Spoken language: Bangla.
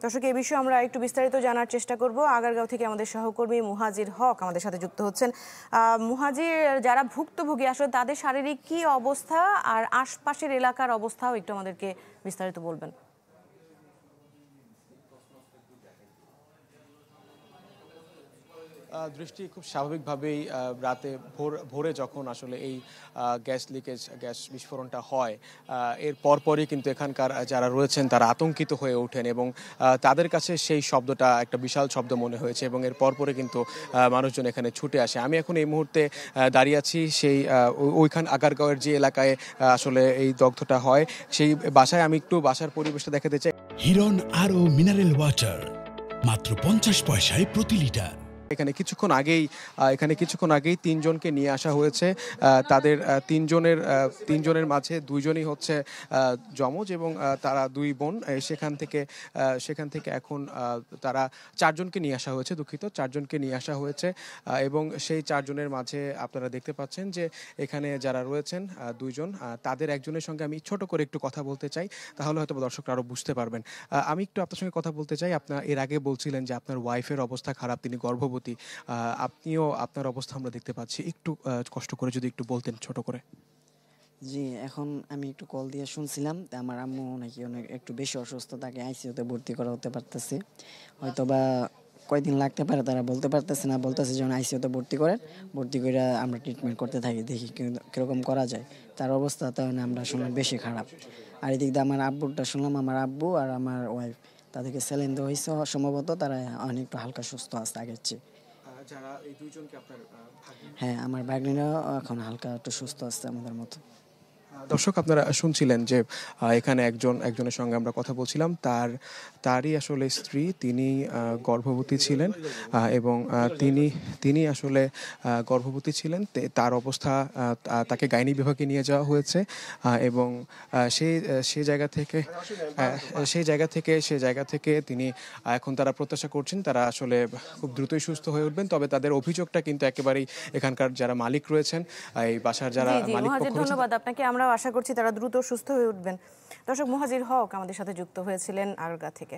দর্শক, এই বিষয়ে আমরা একটু বিস্তারিত জানার চেষ্টা করব। আগারগাঁও থেকে আমাদের সহকর্মী মুহাজির হক আমাদের সাথে যুক্ত হচ্ছেন। মুহাজির, যারা ভুক্তভোগী আসলে তাদের শারীরিক কি অবস্থা আর আশপাশের এলাকার অবস্থাও একটু আমাদেরকে বিস্তারিত বলবেন। দৃষ্টি খুব স্বাভাবিকভাবেই রাতে ভোরে যখন আসলে এই গ্যাস লিকেজ, গ্যাস বিস্ফোরণটা হয়, এর পরপরই কিন্তু এখানকার যারা রয়েছেন তারা আতঙ্কিত হয়ে ওঠেন এবং তাদের কাছে সেই শব্দটা একটা বিশাল শব্দ মনে হয়েছে এবং এর পরপরে কিন্তু মানুষজন এখানে ছুটে আসে। আমি এখন এই মুহূর্তে দাঁড়িয়ে আছি সেই ওইখান আগারগাঁওয়ের যে এলাকায় আসলে এই দগ্ধটা হয়, সেই বাসায়। আমি একটু বাসার পরিবেশটা দেখাতে চাই। হিরন আরও মিনারেল ওয়াটার মাত্র 50 পয়সায় প্রতি লিটার। এখানে কিছুক্ষণ আগেই তিনজনকে নিয়ে আসা হয়েছে। তাদের তিনজনের মাঝে দুইজনই হচ্ছে যমজ এবং তারা দুই বোন। সেখান থেকে এখন তারা চারজনকে নিয়ে আসা হয়েছে, চারজনকে নিয়ে আসা হয়েছে এবং সেই চারজনের মাঝে আপনারা দেখতে পাচ্ছেন যে এখানে যারা রয়েছেন দুইজন, তাদের একজনের সঙ্গে আমি ছোট করে একটু কথা বলতে চাই, তাহলে হয়তো দর্শকরা আরও বুঝতে পারবেন। আমি একটু আপনার সঙ্গে কথা বলতে চাই। আপনার এর আগে বলছিলেন যে আপনার ওয়াইফের অবস্থা খারাপ, তিনি গর্ভবতী। আপনিও আপনার অবস্থা আমরা দেখতে পাচ্ছি, একটু কষ্ট করে যদি একটু বলতেন ছোট করে। জি, এখন আমি একটু কল দিয়ে শুনছিলাম আমার আম্মু নাকি একটু বেশি অসুস্থ, তাকে আইসিইউতে ভর্তি করা হতে পারতেছে, হয়তো বা কয়দিন লাগতে পারে, তারা বলতে পারতেছে না। বলতেছে যখন আইসিইউতে ভর্তি করে আমরা ট্রিটমেন্ট করতে থাকি, দেখি কীরকম করা যায়। তার অবস্থা তাহলে আমরা শুনলাম বেশি খারাপ। আর এদিক দিয়ে আমার আব্বুরটা শুনলাম, আমার আব্বু আর আমার ওয়াইফ তাদেরকে স্যালাইন দেওয়া হয়েছে, সম্ভবত তারা অনেকটা হালকা সুস্থ আছে আগের চেয়ে। হ্যাঁ, আমার ভাগ্নিরা এখন হালকা একটু সুস্থ আছে আমাদের মতো। দর্শক, আপনারা শুনছিলেন যে এখানে একজনের সঙ্গে আমরা কথা বলছিলাম, তারই আসলে স্ত্রী, তিনি গর্ভবতী ছিলেন এবং তিনি আসলে গর্ভবতী ছিলেন। তার অবস্থা, তাকে গাইনি বিভাগে নিয়ে যাওয়া হয়েছে এবং সেই জায়গা থেকে তিনি এখন তারা প্রত্যাশা করছেন তারা আসলে খুব দ্রুতই সুস্থ হয়ে উঠবেন। তবে তাদের অভিযোগটা কিন্তু একেবারেই এখানকার যারা মালিক রয়েছেন, এই বাসার যারা মালিক পক্ষ রয়েছেন, ধন্যবাদ আপনাকে। আমরা আশা করছি তারা দ্রুত সুস্থ হয়ে উঠবেন। দর্শক, মুহাজির হক আমাদের সাথে যুক্ত হয়েছিলেন আগারগাঁও থেকে।